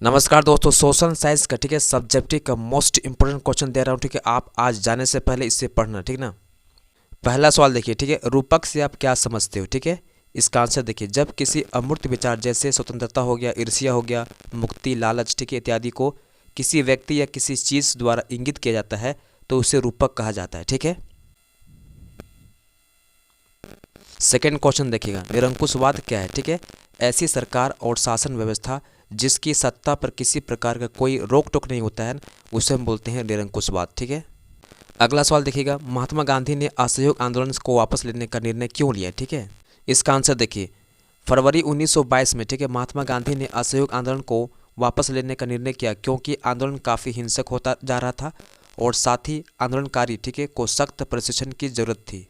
नमस्कार दोस्तों, social science का सब्जेक्टिव का मोस्ट इंपोर्टेंट क्वेश्चन दे रहा हूँ। आप आज जाने से पहले इससे पढ़ना, ठीक ना। पहला सवाल देखिए, रूपक से आप क्या समझते हो? इसका आंसर देखिए, जब किसी अमूर्त विचार जैसे स्वतंत्रता हो गया, ईर्ष्या हो गया, मुक्ति, लालच, इत्यादि को किसी व्यक्ति या किसी चीज़ द्वारा इंगित किया जाता है तो उसे रूपक कहा जाता है, ठीक है। सेकेंड क्वेश्चन देखिएगा, निरंकुशवाद क्या है? ऐसी सरकार और शासन व्यवस्था जिसकी सत्ता पर किसी प्रकार का कोई रोक टोक नहीं होता है, उसे हम बोलते हैं निरंकुशवाद, ठीक है। अगला सवाल देखिएगा, महात्मा गांधी ने असहयोग आंदोलन को वापस लेने का निर्णय क्यों लिया? ठीक है, इसका आंसर देखिए, फरवरी 1922 में महात्मा गांधी ने असहयोग आंदोलन को वापस लेने का निर्णय किया क्योंकि आंदोलन काफ़ी हिंसक होता जा रहा था और साथ ही आंदोलनकारी को सख्त प्रशिक्षण की जरूरत थी।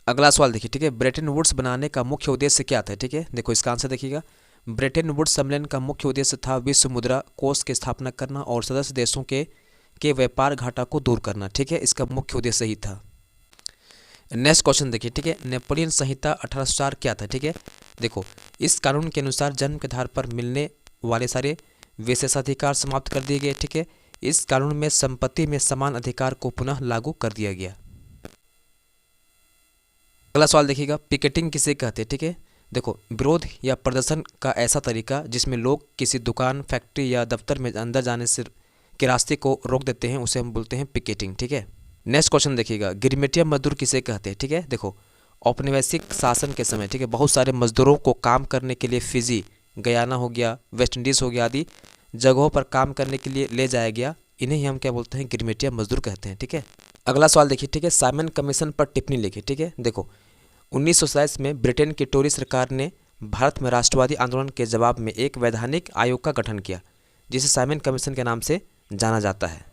अगला सवाल देखिए, ब्रेटन वुड्स बनाने का मुख्य उद्देश्य क्या था? देखो इसका आंसर देखिएगा, ब्रेटन वुड्स सम्मेलन का मुख्य उद्देश्य था विश्व मुद्रा कोष की स्थापना करना और सदस्य देशों के व्यापार घाटा को दूर करना, ठीक है। इसका मुख्य उद्देश्य ही था। नेक्स्ट क्वेश्चन देखिए, नेपोलियन संहिता 1804 क्या था? देखो, इस कानून के अनुसार जन्म के आधार पर मिलने वाले सारे विशेषाधिकार समाप्त कर दिए गए, ठीक है। इस कानून में संपत्ति में समान अधिकार को पुनः लागू कर दिया गया। अगला सवाल देखिएगा, पिकेटिंग किसे कहते हैं? देखो, विरोध या प्रदर्शन का ऐसा तरीका जिसमें लोग किसी दुकान, फैक्ट्री या दफ्तर में अंदर जाने से के रास्ते को रोक देते हैं, उसे हम बोलते हैं पिकेटिंग, ठीक है। नेक्स्ट क्वेश्चन देखिएगा, गिरमिटिया मजदूर किसे कहते हैं? देखो, औपनिवेशिक शासन के समय बहुत सारे मजदूरों को काम करने के लिए फिजी, गयाना हो गया, वेस्ट इंडीज़ हो गया आदि जगहों पर काम करने के लिए ले जाया गया। इन्हें ही हम क्या बोलते हैं? गिरमिटिया मजदूर कहते हैं, ठीक है। अगला सवाल देखिए, साइमन कमीशन पर टिप्पणी लिखी, देखो, 1927 में ब्रिटेन की टोरी सरकार ने भारत में राष्ट्रवादी आंदोलन के जवाब में एक वैधानिक आयोग का गठन किया जिसे साइमन कमीशन के नाम से जाना जाता है।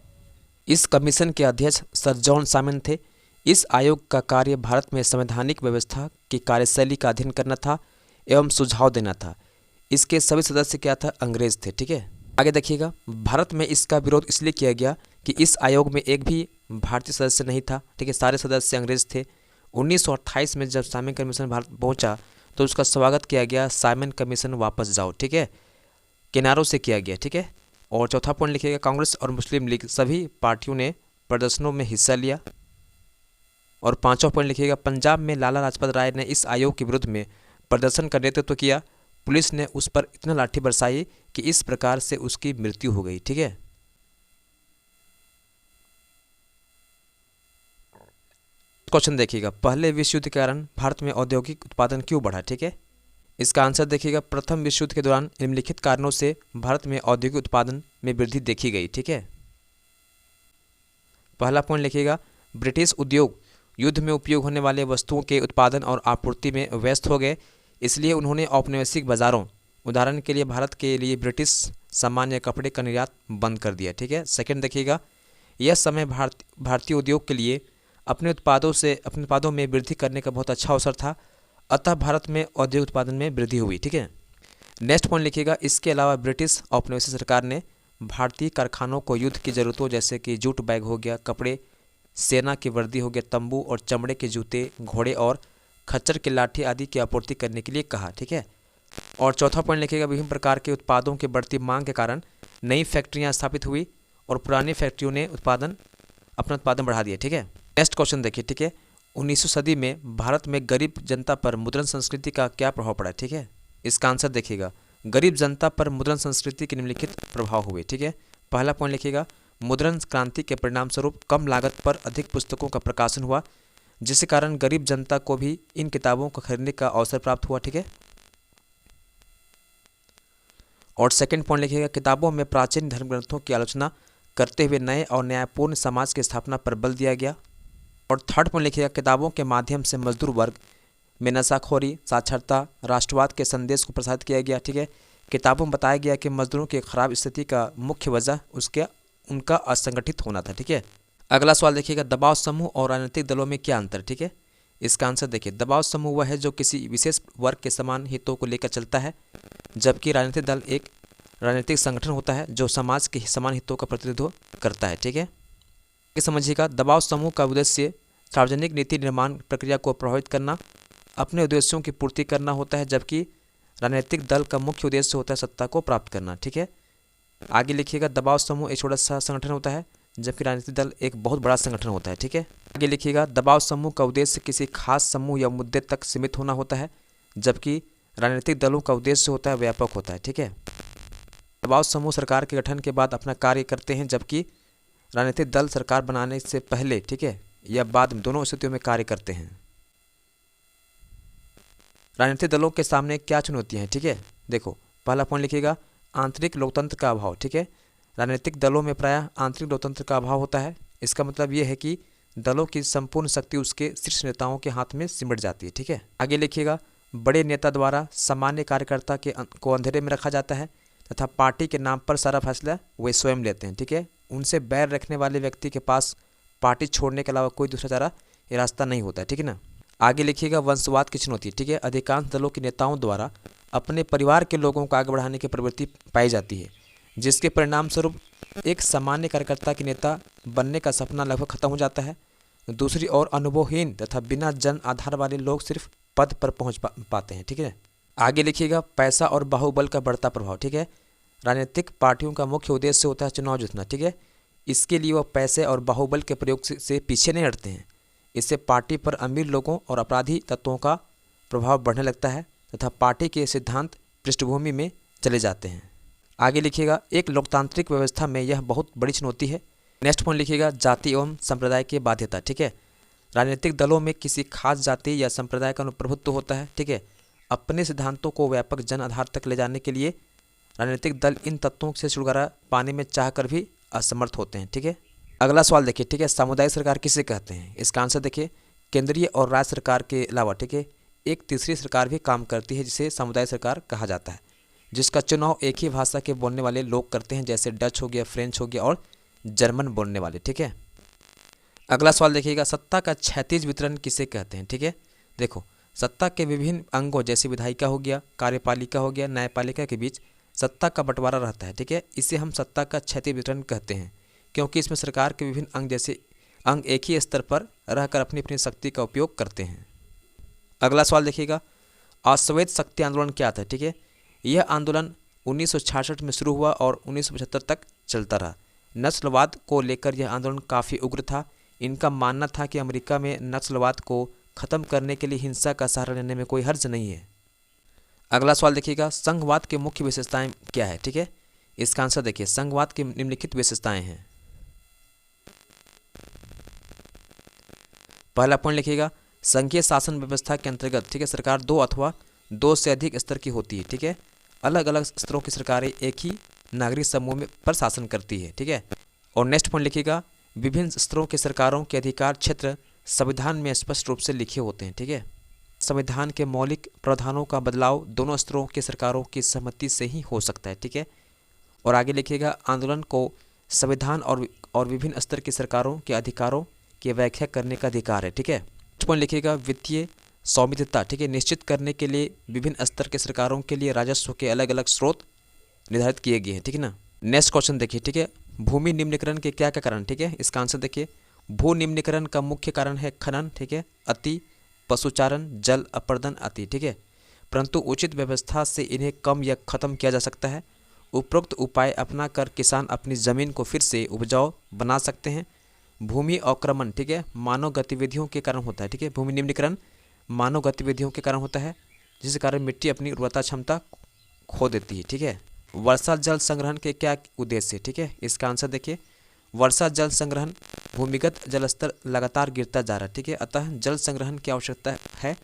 इस कमीशन के अध्यक्ष सर जॉन साइमन थे। इस आयोग का कार्य भारत में संवैधानिक व्यवस्था की कार्यशैली का अध्ययन करना था एवं सुझाव देना था। इसके सभी सदस्य क्या था? अंग्रेज थे, ठीक है। आगे देखिएगा, भारत में इसका विरोध इसलिए किया गया कि इस आयोग में एक भी भारतीय सदस्य नहीं था, ठीक है। सारे सदस्य अंग्रेज थे। 1928 में जब साइमन कमीशन भारत पहुंचा तो उसका स्वागत किया गया, साइमन कमीशन वापस जाओ, ठीक है, किनारों से किया गया, ठीक है। और चौथा पॉइंट लिखिएगा, कांग्रेस और मुस्लिम लीग सभी पार्टियों ने प्रदर्शनों में हिस्सा लिया। और पांचवा पॉइंट लिखिएगा, पंजाब में लाला लाजपत राय ने इस आयोग के विरुद्ध में प्रदर्शन का नेतृत्व किया। पुलिस ने उस पर इतना लाठी बरसाई कि इस प्रकार से उसकी मृत्यु हो गई, ठीक है। क्वेश्चन देखिएगा, पहले विश्व युद्ध के कारण भारत में औद्योगिक उत्पादन क्यों बढ़ा? ठीक है, इसका आंसर देखिएगा, प्रथम विश्व युद्ध के दौरान निम्नलिखित कारणों से भारत में औद्योगिक उत्पादन में वृद्धि देखी गई, ठीक है। पहला पॉइंट लिखिएगा, ब्रिटिश उद्योग युद्ध में उपयोग होने वाले वस्तुओं के उत्पादन और आपूर्ति में व्यस्त हो गए, इसलिए उन्होंने औपनिवेशिक बाजारों, उदाहरण के लिए भारत के लिए ब्रिटिश सामान या कपड़े का निर्यात बंद कर दिया, ठीक है। सेकंड देखिएगा, यह समय भारतीय उद्योग के लिए अपने उत्पादों में वृद्धि करने का बहुत अच्छा अवसर था, अतः भारत में औद्योगिक उत्पादन में वृद्धि हुई, ठीक है। नेक्स्ट पॉइंट लिखिएगा, इसके अलावा ब्रिटिश औपनिवेशिक सरकार ने भारतीय कारखानों को युद्ध की ज़रूरतों जैसे कि जूट बैग हो गया, कपड़े, सेना की वर्दी हो गया, तंबू और चमड़े के जूते, घोड़े और खच्चर की लाठी आदि की आपूर्ति करने के लिए कहा, ठीक है। और चौथा पॉइंट लिखिएगा, विभिन्न प्रकार के उत्पादों की बढ़ती मांग के कारण नई फैक्ट्रियाँ स्थापित हुई और पुरानी फैक्ट्रियों ने अपना उत्पादन बढ़ा दिया, ठीक है। नेक्स्ट क्वेश्चन देखिए, ठीक है, 19वीं सदी में भारत में गरीब जनता पर मुद्रण संस्कृति का क्या प्रभाव पड़ा? ठीक है, इसका आंसर देखिएगा, गरीब जनता पर मुद्रण संस्कृति के निम्नलिखित प्रभाव हुए, ठीक है। पहला पॉइंट लिखिएगा, मुद्रण क्रांति के परिणाम स्वरूप कम लागत पर अधिक पुस्तकों का प्रकाशन हुआ, जिसके कारण गरीब जनता को भी इन किताबों को खरीदने का अवसर प्राप्त हुआ, ठीक है। और सेकंड पॉइंट लिखिएगा, किताबों में प्राचीन धर्म ग्रंथों की आलोचना करते हुए नए और न्यायपूर्ण समाज की स्थापना पर बल दिया गया। और थर्ड पॉइंट लिखिएगा, किताबों के माध्यम से मजदूर वर्ग में नशाखोरी, साक्षरता, राष्ट्रवाद के संदेश को प्रसारित किया गया, ठीक है। किताबों में बताया गया कि मजदूरों की खराब स्थिति का मुख्य वजह उनका असंगठित होना था, ठीक है। अगला सवाल देखिएगा, दबाव समूह और राजनीतिक दलों में क्या अंतर? ठीक है, इसका आंसर देखिए, दबाव समूह वह है जो किसी विशेष वर्ग के समान हितों को लेकर चलता है, जबकि राजनीतिक दल एक राजनीतिक संगठन होता है जो समाज के समान हितों का प्रतिनिधित्व करता है, ठीक है। समझिएगा, दबाव समूह का उद्देश्य सार्वजनिक नीति निर्माण प्रक्रिया को प्रभावित करना, अपने उद्देश्यों की पूर्ति करना होता है, जबकि राजनीतिक दल का मुख्य उद्देश्य होता है सत्ता को प्राप्त करना, ठीक है। आगे लिखिएगा, दबाव समूह एक छोटा सा संगठन होता है, जबकि राजनीतिक दल एक बहुत बड़ा संगठन होता है, ठीक है। आगे लिखिएगा, दबाव समूह का उद्देश्य किसी खास समूह या मुद्दे तक सीमित होना होता है, जबकि राजनीतिक दलों का उद्देश्य होता है व्यापक होता है, ठीक है। दबाव समूह सरकार के गठन के बाद अपना कार्य करते हैं, जबकि राजनीतिक दल सरकार बनाने से पहले, ठीक है, या बाद में, दोनों स्थितियों में कार्य करते हैं। राजनीतिक दलों के सामने क्या चुनौतियां हैं, ठीक है। देखो, पहला पॉइंट लिखिएगा, आंतरिक लोकतंत्र का अभाव, ठीक है। राजनीतिक दलों में प्रायः आंतरिक लोकतंत्र का अभाव होता है। इसका मतलब ये है कि दलों की संपूर्ण शक्ति उसके शीर्ष नेताओं के हाथ में सिमट जाती है, ठीक है। आगे लिखिएगा, बड़े नेता द्वारा सामान्य कार्यकर्ता को अंधेरे में रखा जाता है तथा पार्टी के नाम पर सारा फैसला वे स्वयं लेते हैं, ठीक है। उनसे बैर रखने वाले व्यक्ति के पास पार्टी छोड़ने के अलावा कोई दूसरा चारा या रास्ता नहीं होता है, ठीक है ना। आगे लिखिएगा, वंशवाद की चुनौती, ठीक है। अधिकांश दलों के नेताओं द्वारा अपने परिवार के लोगों को आगे बढ़ाने की प्रवृत्ति पाई जाती है, जिसके परिणाम स्वरूप एक सामान्य कार्यकर्ता के नेता बनने का सपना लगभग खत्म हो जाता है। दूसरी ओर अनुभवहीन तथा बिना जन आधार वाले लोग सिर्फ पद पर पहुंच पाते हैं, ठीक है। आगे लिखिएगा, पैसा और बाहुबल का बढ़ता प्रभाव, ठीक है। राजनीतिक पार्टियों का मुख्य उद्देश्य होता है चुनाव जीतना, ठीक है। इसके लिए वह पैसे और बाहुबल के प्रयोग से पीछे नहीं हटते हैं। इससे पार्टी पर अमीर लोगों और अपराधी तत्वों का प्रभाव बढ़ने लगता है तथा पार्टी के सिद्धांत पृष्ठभूमि में चले जाते हैं। आगे लिखिएगा, एक लोकतांत्रिक व्यवस्था में यह बहुत बड़ी चुनौती है। नेक्स्ट पॉइंट लिखिएगा, जाति एवं संप्रदाय की बाध्यता, ठीक है। राजनीतिक दलों में किसी खास जाति या संप्रदाय का प्रभुत्व होता है, ठीक है। अपने सिद्धांतों को व्यापक जन आधार तक ले जाने के लिए राजनीतिक दल इन तत्वों से छुटकारा पाने में चाहकर भी असमर्थ होते हैं, ठीक है। अगला सवाल देखिए, ठीक है, सामुदायिक सरकार किसे कहते हैं। इसका आंसर देखिए, केंद्रीय और राज्य सरकार के अलावा, ठीक है, एक तीसरी सरकार भी काम करती है जिसे सामुदायिक सरकार कहा जाता है, जिसका चुनाव एक ही भाषा के बोलने वाले लोग करते हैं, जैसे डच हो गया, फ्रेंच हो गया और जर्मन बोलने वाले, ठीक है। अगला सवाल देखिएगा, सत्ता का क्षैतिज वितरण किसे कहते हैं, ठीक है। देखो, सत्ता के विभिन्न अंगों जैसे विधायिका हो गया, कार्यपालिका हो गया, न्यायपालिका के बीच सत्ता का बंटवारा रहता है, ठीक है। इसे हम सत्ता का क्षैतिज वितरण कहते हैं, क्योंकि इसमें सरकार के विभिन्न अंग जैसे अंग एक ही स्तर पर रहकर अपनी अपनी शक्ति का उपयोग करते हैं। अगला सवाल देखिएगा, अश्वेत शक्ति आंदोलन क्या था, ठीक है। यह आंदोलन 1966 में शुरू हुआ और 1975 तक चलता रहा। नस्लवाद को लेकर यह आंदोलन काफ़ी उग्र था। इनका मानना था कि अमेरिका में नस्लवाद को ख़त्म करने के लिए हिंसा का सहारा लेने में कोई हर्ज नहीं है। अगला सवाल देखिएगा, संघवाद की मुख्य विशेषताएं क्या है, ठीक है। इसका आंसर देखिए, संघवाद की निम्नलिखित विशेषताएं हैं। पहला पॉइंट लिखिएगा, संघीय शासन व्यवस्था के अंतर्गत, ठीक है, सरकार दो अथवा दो से अधिक स्तर की होती है, ठीक है। अलग अलग स्तरों की सरकारें एक ही नागरिक समूह में पर शासन करती है, ठीक है। और नेक्स्ट पॉइंट लिखिएगा, विभिन्न स्तरों की सरकारों के अधिकार क्षेत्र संविधान में स्पष्ट रूप से लिखे होते हैं, ठीक है। संविधान के मौलिक प्रावधानों का बदलाव दोनों स्तरों की सरकारों की सहमति से ही हो सकता है, ठीक है। और आगे लिखिएगा, आंदोलन को संविधान और विभिन्न स्तर की सरकारों के अधिकारों की व्याख्या करने का अधिकार है, ठीक है। नेक्स्ट पॉइंट लिखिएगा, वित्तीय स्वामित्वता, ठीक है, निश्चित करने के लिए विभिन्न स्तर के सरकारों के लिए राजस्व के अलग अलग स्रोत निर्धारित किए गए हैं, ठीक है ना। नेक्स्ट क्वेश्चन देखिए, ठीक है, भूमि निम्नीकरण के क्या क्या कारण, ठीक है। इसका आंसर देखिए, भू निम्नीकरण का मुख्य कारण है खनन, ठीक है, अति पशुचारण, जल अपर्दन अति, ठीक है। परंतु उचित व्यवस्था से इन्हें कम या खत्म किया जा सकता है। उपरोक्त उपाय अपना कर किसान अपनी जमीन को फिर से उपजाऊ बना सकते हैं। भूमि अवक्रमण, ठीक है, मानव गतिविधियों के कारण होता है, ठीक है। भूमि निम्नीकरण मानव गतिविधियों के कारण होता है, जिस कारण मिट्टी अपनी उर्वरता क्षमता खो देती है, ठीक है। वर्षा जल संग्रहण के क्या उद्देश्य है, ठीक है। इसका आंसर देखिए, वर्षा जल संग्रहण, भूमिगत जल स्तर लगातार गिरता जा रहा है, ठीक है, अतः जल संग्रहण की आवश्यकता है।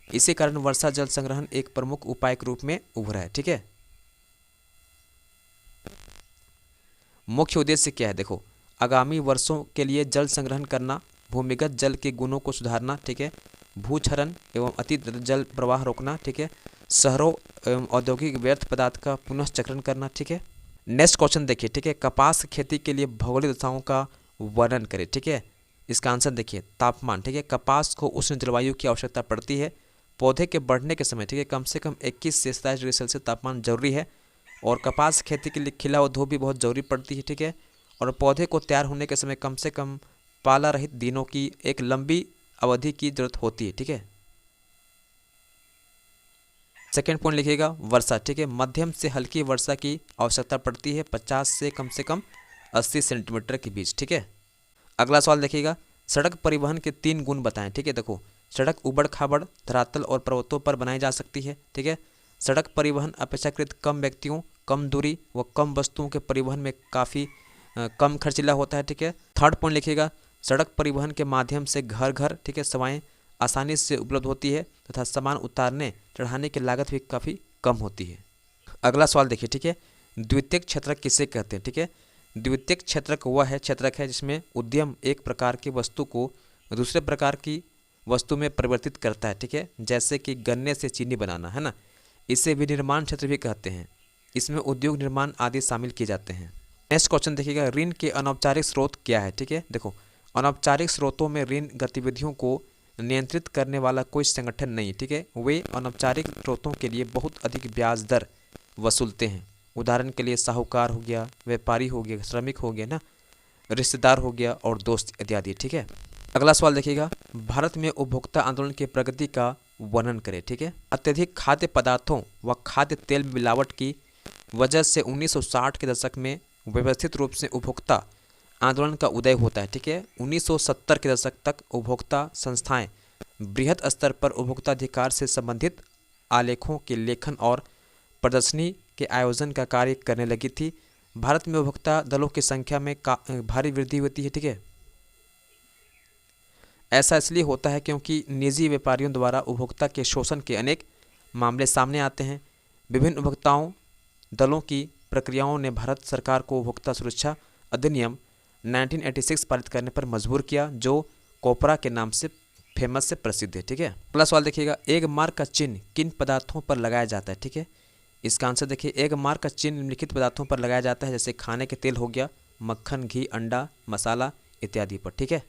इसी कारण वर्षा जल संग्रहण एक प्रमुख उपाय के रूप में उभरा है, ठीक है। मुख्य उद्देश्य क्या है, देखो, आगामी वर्षों के लिए जल संग्रहण करना, भूमिगत जल के गुणों को सुधारना, ठीक है, भूक्षरण एवं अति जल प्रवाह रोकना, ठीक है, शहरों एवं औद्योगिक व्यर्थ पदार्थ का पुनश्चक्रण करना, ठीक है। नेक्स्ट क्वेश्चन देखिए, ठीक है, कपास खेती के लिए भौगोलिक दशाओं का वर्णन करें, ठीक है। इसका आंसर देखिए, तापमान, ठीक है, कपास को उष्ण जलवायु की आवश्यकता पड़ती है। पौधे के बढ़ने के समय, ठीक है, कम से कम 21 से 27 डिग्री सेल्सियस तापमान जरूरी है। और कपास खेती के लिए खिला हुआ धूप भी बहुत जरूरी पड़ती है, ठीक है। और पौधे को तैयार होने के समय कम से कम पाला रहित दिनों की एक लंबी अवधि की जरूरत होती है, ठीक है। सेकेंड पॉइंट लिखिएगा वर्षा, ठीक है। मध्यम से हल्की वर्षा की आवश्यकता पड़ती है 50 से कम 80 सेंटीमीटर के बीच, ठीक है। अगला सवाल देखिएगा, सड़क परिवहन के 3 गुण बताएं, ठीक है। देखो, सड़क उबड़ खाबड़, धरातल और पर्वतों पर बनाई जा सकती है, ठीक है। सड़क परिवहन अपेक्षाकृत कम व्यक्तियों, कम दूरी व कम वस्तुओं के परिवहन में काफ़ी कम खर्चीला होता है, ठीक है। थर्ड पॉइंट लिखिएगा, सड़क परिवहन के माध्यम से घर घर, ठीक है, सेवाएं आसानी से उपलब्ध होती है तथा सामान उतारने चढ़ाने की लागत भी काफ़ी कम होती है। अगला सवाल देखिए, ठीक है। द्वितीयक क्षेत्रक किसे कहते हैं, ठीक है। द्वितीयक क्षेत्रक वह है क्षेत्रक है जिसमें उद्यम एक प्रकार की वस्तु को दूसरे प्रकार की वस्तु में परिवर्तित करता है, ठीक है। जैसे कि गन्ने से चीनी बनाना, है ना। इसे विनिर्माण क्षेत्र भी कहते हैं। इसमें उद्योग निर्माण आदि शामिल किए जाते हैं। नेक्स्ट क्वेश्चन देखिएगा, ऋण के अनौपचारिक स्रोत क्या है, ठीक है। देखो, अनौपचारिक स्रोतों में ऋण गतिविधियों को नियंत्रित करने वाला कोई संगठन नहीं, ठीक है। वे अनौपचारिक स्रोतों के लिए बहुत अधिक ब्याज दर वसूलते हैं। उदाहरण के लिए साहूकार हो गया, व्यापारी हो गया, श्रमिक हो गया ना, रिश्तेदार हो गया और दोस्त इत्यादि, ठीक है। अगला सवाल देखिएगा, भारत में उपभोक्ता आंदोलन की प्रगति का वर्णन करें, ठीक है। अत्यधिक खाद्य पदार्थों व खाद्य तेल में मिलावट की वजह से 1960 के दशक में व्यवस्थित रूप से उपभोक्ता आंदोलन का उदय होता है, ठीक है। 1970 के दशक तक उपभोक्ता संस्थाएं बृहद स्तर पर उपभोक्ता अधिकार से संबंधित आलेखों के लेखन और प्रदर्शनी के आयोजन का कार्य करने लगी थी। भारत में उपभोक्ता दलों की संख्या में भारी वृद्धि होती है, ठीक है। ऐसा इसलिए होता है क्योंकि निजी व्यापारियों द्वारा उपभोक्ता के शोषण के अनेक मामले सामने आते हैं। विभिन्न उपभोक्ताओं दलों की प्रक्रियाओं ने भारत सरकार को उपभोक्ता सुरक्षा अधिनियम 1986 पारित करने पर मजबूर किया, जो कोपरा के नाम से फेमस से प्रसिद्ध है, ठीक है। अगला सवाल देखिएगा, एक मार्क का चिन्ह किन पदार्थों पर लगाया जाता है, ठीक है। इसका आंसर देखिए, एक मार्क का चिन्ह निम्नलिखित पदार्थों पर लगाया जाता है, जैसे खाने के तेल हो गया, मक्खन, घी, अंडा, मसाला इत्यादि पर, ठीक है।